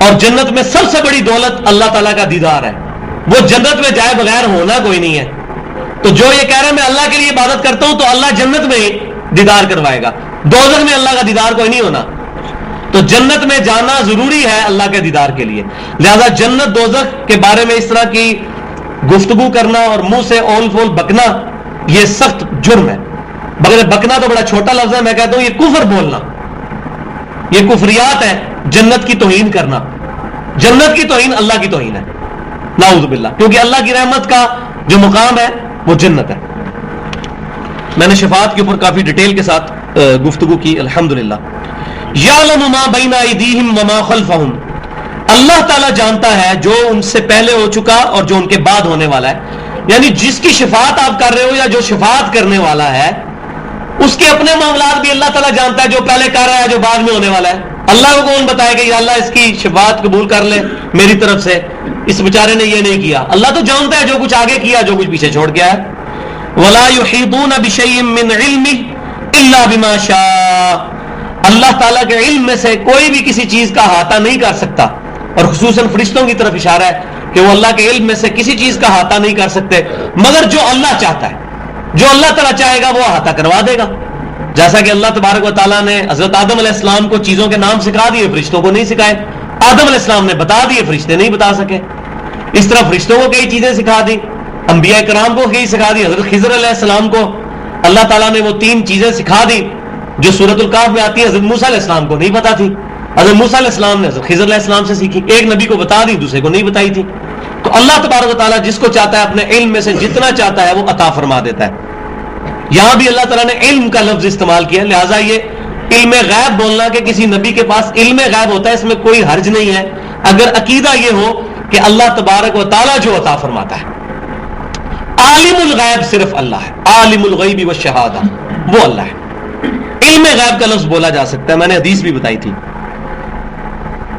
اور جنت میں سب سے بڑی دولت اللہ تعالیٰ کا دیدار ہے، وہ جنت میں جائے بغیر ہونا کوئی نہیں ہے۔ تو جو یہ کہہ رہا ہے میں اللہ کے لیے عبادت کرتا ہوں تو اللہ جنت میں ہی دیدار کروائے گا، دوزخ میں اللہ کا دیدار کوئی نہیں ہونا۔ تو جنت میں جانا ضروری ہے اللہ کے دیدار کے لیے، لہذا جنت دوزخ کے بارے میں اس طرح کی گفتگو کرنا اور منہ سے اول فول بکنا یہ سخت جرم ہے۔ مگر بکنا تو بڑا چھوٹا لفظ ہے، میں کہتا ہوں یہ کفر بولنا، یہ کفریات ہے۔ جنت کی توہین کرنا، جنت کی توہین اللہ کی توہین ہے، نعوذ باللہ، کیونکہ اللہ کی رحمت کا جو مقام ہے وہ جنت ہے۔ میں نے شفاعت کے اوپر کافی ڈیٹیل کے ساتھ گفتگو کی الحمدللہ۔ یعلم ما بین ایدیہم وما خلفہم، اللہ تعالیٰ جانتا ہے جو ان سے پہلے ہو چکا اور جو ان کے بعد ہونے والا ہے، یعنی جس کی شفاعت آپ کر رہے ہو یا جو شفاعت کرنے والا ہے اس کے اپنے معاملات بھی اللہ تعالیٰ جانتا ہے، جو پہلے کر رہا ہے جو بعد میں ہونے والا ہے۔ اللہ کو کون بتائے کہ یا اللہ اس کی شفاعت قبول کر لے میری طرف سے، اس بیچارے نے یہ نہیں کیا، اللہ تو جانتا ہے جو کچھ آگے کیا جو کچھ پیچھے چھوڑ گیا ہے۔ وَلَا يُحِيطُونَ بِشَيْءٍ مِّنْ عِلْمِهِ إِلَّا بِمَا شَاءَ، اللہ تعالیٰ کے علم میں سے کوئی بھی کسی چیز کا احاطہ نہیں کر سکتا، اور خصوصاً فرشتوں کی طرف اشارہ ہے کہ وہ اللہ کے علم میں سے کسی چیز کا احاطہ نہیں کر سکتے مگر جو اللہ چاہتا ہے، جو اللہ تعالیٰ چاہے گا وہ احاطہ کروا دے گا۔ جیسا کہ اللہ تبارک و تعالیٰ نے حضرت آدم علیہ السلام کو چیزوں کے نام سکھا دیے، فرشتوں کو نہیں سکھائے، آدم علیہ السلام نے بتا دیے، فرشتے نہیں بتا سکے۔ اس طرح فرشتوں کو کئی چیزیں سکھا دی، انبیاء کرام کو کئی سکھا دی، حضرت خضر علیہ السلام کو اللہ تعالیٰ نے وہ 3 چیزیں سکھا دی جو سورۃ الکہف میں آتی ہے، حضرت موسیٰ علیہ السلام کو نہیں پتا تھی، حضرت موسیٰ علیہ السلام نے حضرت خضر علیہ السلام سے سیکھی، ایک نبی کو بتا دی دوسرے کو نہیں بتائی تھی۔ تو اللہ تبارک و تعالیٰ جس کو چاہتا ہے اپنے علم میں سے جتنا چاہتا ہے وہ عطا فرما دیتا ہے۔ یہاں بھی اللہ تعالیٰ نے علم کا لفظ استعمال کیا، لہٰذا یہ علم غیب بولنا کہ کسی نبی کے پاس علم غیب ہوتا ہے اس میں کوئی حرج نہیں ہے، اگر عقیدہ یہ ہو کہ اللہ تبارک و تعالیٰ جو عطا فرماتا ہے۔ عالم الغیب صرف اللہ ہے، عالم الغیب والشہادہ وہ اللہ ہے۔ علم غیب کا لفظ بولا جا سکتا ہے، میں نے حدیث بھی بتائی تھی،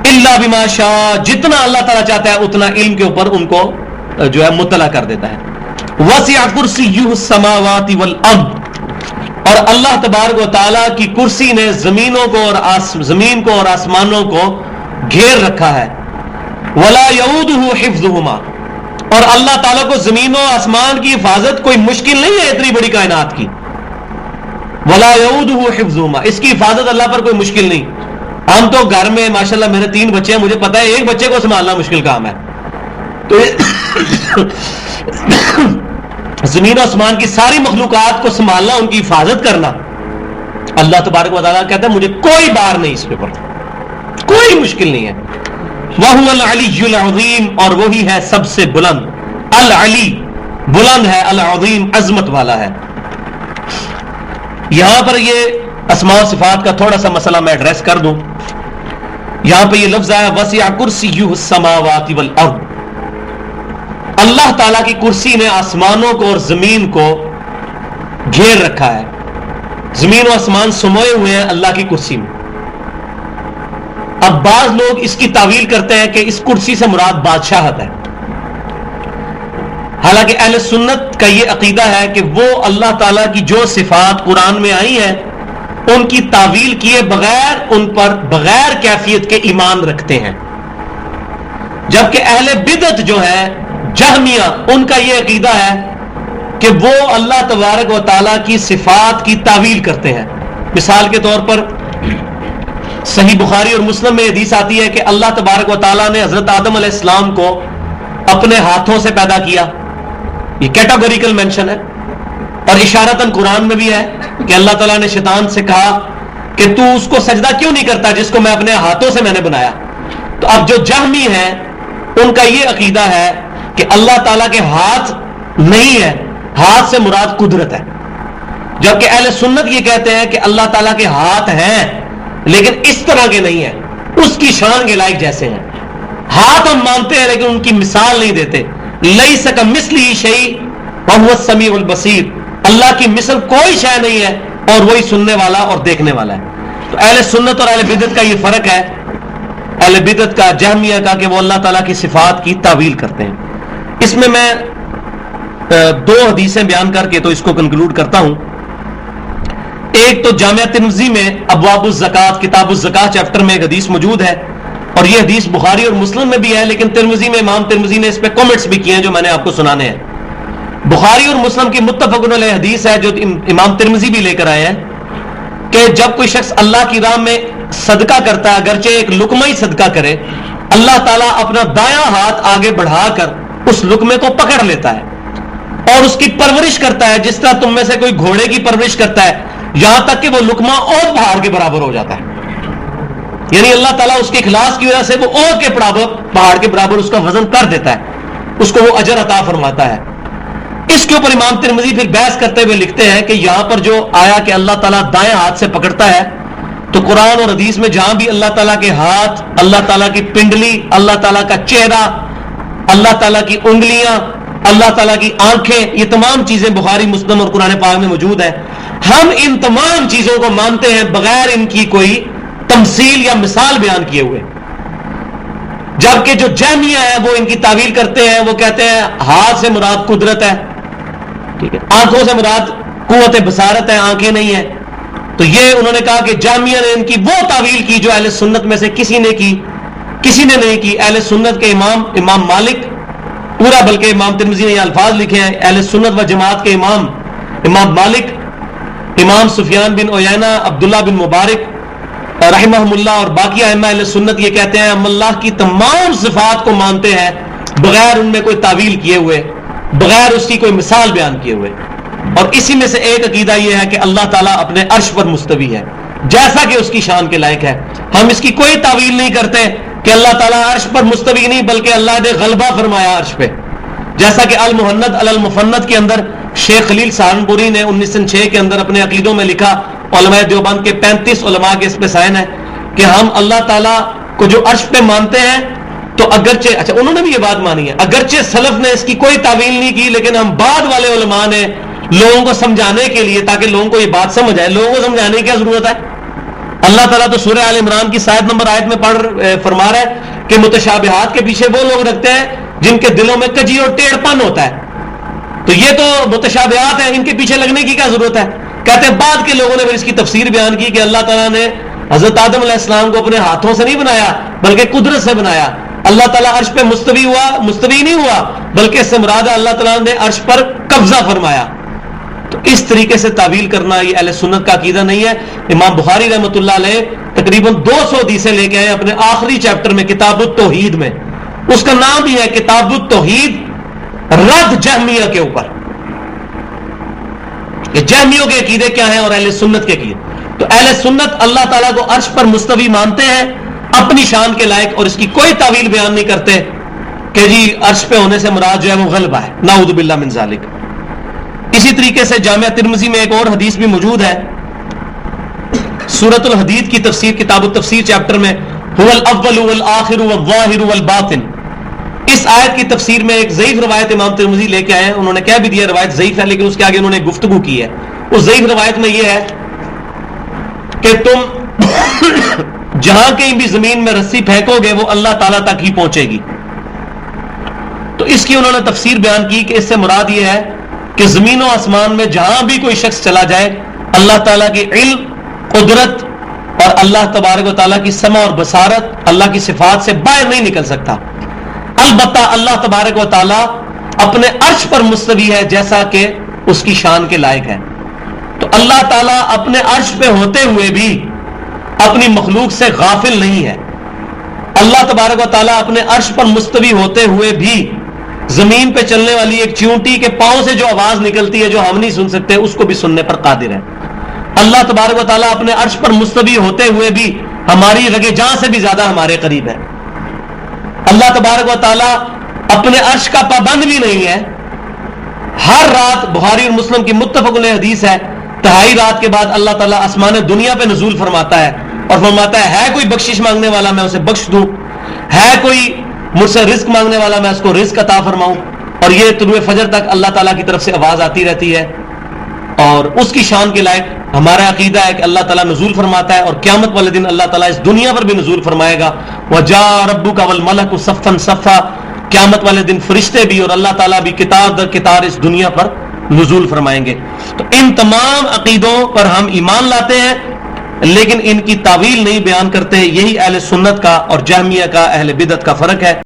الا بما شاء، جتنا اللہ تعالیٰ چاہتا ہے اتنا علم کے اوپر ان کو جو ہے مطلع کر دیتا ہے۔ وسع کرسیہ السماوات والارض، اور اللہ تبارک و تعالیٰ کی کرسی نے زمینوں کو اور زمین کو اور آسمانوں کو گھیر رکھا ہے۔ ولا یعودہ حفظہما، اور اللہ تعالیٰ کو زمین و آسمان کی حفاظت کوئی مشکل نہیں ہے اتنی بڑی کائنات کی۔ ولا یعودہ حفظہما، اس کی حفاظت اللہ پر کوئی مشکل نہیں۔ ہم تو گھر میں ماشاءاللہ میرے 3 بچے ہیں، مجھے پتا ہے ایک بچے کو سنبھالنا مشکل کام ہے، تو زمین و آسمان کی ساری مخلوقات کو سنبھالنا، ان کی حفاظت کرنا، اللہ تبارک و تعالیٰ کہتا ہے مجھے کوئی بار نہیں اس کے اوپر، کوئی مشکل نہیں ہے۔ وَهُوَ الْعَلِيُّ الْعَظِيمُ، اور وہی ہے سب سے بلند، العلی بلند ہے، العظیم عظمت والا ہے۔ یہاں پر یہ اسماء و صفات کا تھوڑا سا مسئلہ میں ایڈریس کر دوں۔ یہاں پہ یہ لفظ آیا وسع کرسیہ السماوات والارض، اللہ تعالیٰ کی کرسی نے آسمانوں کو اور زمین کو گھیر رکھا ہے، زمین و آسمان سموئے ہوئے ہیں اللہ کی کرسی میں۔ اب بعض لوگ اس کی تعویل کرتے ہیں کہ اس کرسی سے مراد بادشاہت ہے، حالانکہ اہل سنت کا یہ عقیدہ ہے کہ وہ اللہ تعالیٰ کی جو صفات قرآن میں آئی ہیں ان کی تعویل کیے بغیر ان پر بغیر کیفیت کے ایمان رکھتے ہیں، جبکہ اہل بدعت جو ہے جہمیہ، ان کا یہ عقیدہ ہے کہ وہ اللہ تبارک و تعالیٰ کی صفات کی تعویل کرتے ہیں۔ مثال کے طور پر صحیح بخاری اور مسلم میں حدیث آتی ہے کہ اللہ تبارک و تعالیٰ نے حضرت آدم علیہ السلام کو اپنے ہاتھوں سے پیدا کیا، یہ کیٹاگوریکل مینشن ہے، اور اشارتاً قرآن میں بھی ہے کہ اللہ تعالیٰ نے شیطان سے کہا کہ تو اس کو سجدہ کیوں نہیں کرتا جس کو میں اپنے ہاتھوں سے میں نے بنایا۔ تو اب جو جہمی ہیں ان کا یہ عقیدہ ہے کہ اللہ تعالیٰ کے ہاتھ نہیں ہے، ہاتھ سے مراد قدرت ہے، جبکہ اہل سنت یہ کہتے ہیں کہ اللہ تعالیٰ کے ہاتھ ہیں لیکن اس طرح کے نہیں ہیں، اس کی شان کے لائق جیسے ہیں۔ ہاتھ ہم مانتے ہیں لیکن ان کی مثال نہیں دیتے۔ لیس کمثلہ شیء وہو السمیع البصیر، اللہ کی مثل کوئی شے نہیں ہے اور وہی سننے والا اور دیکھنے والا ہے۔ تو اہل سنت اور اہل بدعت کا یہ فرق ہے، اہل بدعت کا، جہمیہ کا، کہ وہ اللہ تعالیٰ کی صفات کی تعویل کرتے ہیں۔ اس میں دو حدیثیں بیان کر کے تو اس کو کنکلوڈ کرتا ہوں۔ ایک تو جامعہ ترمذی میں ابواب الزکات، کتاب الزکات چیپٹر میں ایک حدیث موجود ہے، اور یہ حدیث بخاری اور مسلم میں بھی ہے، لیکن ترمذی میں امام ترمذی نے اس پہ کامنٹس بھی کیے ہیں جو میں نے آپ کو سنانے ہیں۔ بخاری اور مسلم کی متفق علیہ حدیث ہے جو امام ترمذی بھی لے کر آئے ہیں کہ جب کوئی شخص اللہ کی راہ میں صدقہ کرتا ہے، اگرچہ ایک لقمہ ہی صدقہ کرے، اللہ تعالیٰ اپنا دایاں ہاتھ آگے بڑھا کر اس لقمے کو پکڑ لیتا ہے اور اس کی پرورش کرتا ہے جس طرح تم میں سے کوئی گھوڑے کی پرورش کرتا ہے، یہاں تک کہ وہ لقمہ اور پہاڑ کے برابر ہو جاتا ہے۔ یعنی اللہ تعالیٰ اس کے اخلاص کی وجہ سے وہ اور کے برابر، پہاڑ کے برابر اس کا وزن کر دیتا ہے، اس کو وہ اجر عطا فرماتا ہے۔ اس کے اوپر امام ترمذی پھر بحث کرتے ہوئے لکھتے ہیں کہ یہاں پر جو آیا کہ اللہ تعالیٰ دائیں ہاتھ سے پکڑتا ہے، تو قرآن اور حدیث میں جہاں بھی اللہ تعالیٰ کے ہاتھ، اللہ تعالیٰ کی پنڈلی، اللہ تعالیٰ کا چہرہ، اللہ تعالیٰ کی انگلیاں، اللہ تعالیٰ کی آنکھیں، یہ تمام چیزیں بخاری، مسلم اور قرآن پاک میں موجود ہیں۔ ہم ان تمام چیزوں کو مانتے ہیں بغیر ان کی کوئی تمثیل یا مثال بیان کیے ہوئے، جبکہ جو جہمیہ ہے وہ ان کی تعویل کرتے ہیں، وہ کہتے ہیں ہاتھ سے مراد قدرت ہے، ٹھیک ہے، آنکھوں سے مراد قوت بصارت ہے، آنکھیں نہیں ہیں۔ تو یہ انہوں نے کہا کہ جہمیہ نے ان کی وہ تعویل کی جو اہل سنت میں سے کسی نے نہیں کی۔ اہل سنت کے امام مالک پورا، بلکہ امام ترمذی نے یہ الفاظ لکھے ہیں، اہل سنت و جماعت کے امام مالک، امام سفیان بن عیینہ، عبداللہ بن مبارک رحمہم اللہ اور باقی ائمہ اہل سنت یہ کہتے ہیں ہم اللہ کی تمام صفات کو مانتے ہیں بغیر ان میں کوئی تعویل کیے ہوئے، بغیر اس کی کوئی مثال بیان کیے ہوئے۔ اور اسی میں سے ایک عقیدہ یہ ہے کہ اللہ تعالیٰ اپنے عرش پر مستوی ہے جیسا کہ اس کی شان کے لائق ہے۔ ہم اس کی کوئی تعویل نہیں کرتے کہ اللہ تعالیٰ عرش پر مستوی نہیں، بلکہ اللہ نے غلبہ فرمایا عرش پہ، جیسا کہ المہند علی المفند کے اندر شیخ خلیل سہارنپوری نے 1906 کے اندر اپنے عقیدوں میں لکھا، علماء دیوبند کے 35 علماء کے اس پہ سائن ہے کہ ہم اللہ تعالیٰ کو جو عرش پہ مانتے ہیں، تو اگرچہ اچھا انہوں نے بھی یہ بات مانی ہے، اگرچہ سلف نے اس کی کوئی تعویل نہیں کی، لیکن ہم بعد والے علماء نے لوگوں کو سمجھانے کے لیے، تاکہ لوگوں کو یہ بات سمجھ آئے، لوگوں کو سمجھانے کی کیا ضرورت ہے؟ اللہ تعالیٰ تو سورہ آل عمران کی 7 نمبر آیت میں فرما رہا ہے کہ متشابہات کے پیچھے وہ لوگ رکھتے ہیں جن کے دلوں میں کجی اور ٹیڑھ پن ہوتا ہے۔ تو یہ تو متشابہات ہیں، ان کے پیچھے لگنے کی کیا ضرورت ہے؟ کہتے ہیں بعد کے لوگوں نے بھی اس کی تفسیر بیان کی کہ اللہ تعالیٰ نے حضرت آدم علیہ السلام کو اپنے ہاتھوں سے نہیں بنایا بلکہ قدرت سے بنایا۔ اللہ تعالیٰ عرش پہ مستوی نہیں ہوا، بلکہ اس سے مراد ہے اللہ تعالیٰ نے عرش پر قبضہ فرمایا۔ تو اس طریقے سے تعویل کرنا یہ اہل سنت کا عقیدہ نہیں ہے۔ امام بخاری رحمۃ اللہ علیہ تقریباً 200 حدیثیں لے کے آئے اپنے آخری چیپٹر میں کتاب التوحید میں، اس کا نام بھی ہے کتاب التوحید، رد جہمیہ کے اوپر، کہ جہمیوں کے عقیدے کیا ہیں اور اہل سنت کے عقیدے۔ تو اہل سنت اللہ تعالیٰ کو عرش پر مستوی مانتے ہیں اپنی شان کے لائق، اور اس کی کوئی تعویل بیان نہیں کرتے کہ جی عرش پہ ہونے سے مراد جو ہے وہ غلبہ ہے، نعوذ باللہ من ذالک۔ اسی طریقے سے جامعہ ترمذی میں ایک اور حدیث بھی موجود ہے، سورۃ الحدید کی تفسیر، کتاب التفسیر چیپٹر میں، هو الاول والآخر والظاہر والباطن، اس آیت کی تفسیر میں ایک ضعیف روایت امام ترمذی لے کے آئے ہیں، انہوں نے کہہ بھی دیا روایت ضعیف ہے، لیکن اس کے آگے انہوں نے گفتگو کی ہے۔ اس ضعیف روایت میں یہ ہے کہ تم جہاں کہیں بھی زمین میں رسی پھینکو گے وہ اللہ تعالیٰ تک ہی پہنچے گی۔ تو اس کی انہوں نے تفسیر بیان کی کہ اس سے مراد یہ ہے کہ زمین و آسمان میں جہاں بھی کوئی شخص چلا جائے، اللہ تعالیٰ کی علم، قدرت اور اللہ تبارک و تعالیٰ کی سمع اور بصارت، اللہ کی صفات سے باہر نہیں نکل سکتا۔ البتہ اللہ تبارک و تعالیٰ اپنے عرش پر مستوی ہے جیسا کہ اس کی شان کے لائق ہے۔ تو اللہ تعالیٰ اپنے عرش پہ ہوتے ہوئے بھی اپنی مخلوق سے غافل نہیں ہے۔ اللہ تبارک و تعالیٰ اپنے عرش پر مستوی ہوتے ہوئے بھی زمین پہ چلنے والی ایک چیونٹی کے پاؤں سے جو آواز نکلتی ہے جو ہم نہیں سن سکتے اس کو بھی سننے پر قادر ہے. اللہ تبارک و تعالیٰ اپنے عرش پر مستوی ہوتے ہوئے بھی ہماری رگے جاں سے بھی زیادہ ہمارے قریب ہے. اللہ تبارک و تعالیٰ اپنے عرش کا پابند بھی نہیں ہے. ہر رات بخاری اور مسلم کی متفق علیہ حدیث ہے, تہائی رات کے بعد اللہ تعالیٰ آسمان دنیا پہ نزول فرماتا ہے اور فرماتا ہے کوئی بخشش مانگنے والا میں اسے بخش دوں, ہے کوئی مجھ سے رزق مانگنے والا میں اس کو رزق عطا فرماؤں. اور یہ طلوع فجر تک اللہ تعالیٰ کی طرف سے آواز آتی رہتی ہے. اور اس کی شان کے لائق ہمارا عقیدہ ہے کہ اللہ تعالیٰ نزول فرماتا ہے, اور قیامت والے دن اللہ تعالیٰ اس دنیا پر بھی نزول فرمائے گا. وَجَاءَ رَبُّكَ وَالْمَلَكُ صَفًّا صَفًّا, قیامت والے دن فرشتے بھی اور اللہ تعالیٰ بھی قطار در قطار اس دنیا پر نزول فرمائیں گے. تو ان تمام عقیدوں پر ہم ایمان لاتے ہیں لیکن ان کی تعویل نہیں بیان کرتے. یہی اہل سنت کا اور جہمیہ کا, اہل بدعت کا فرق ہے.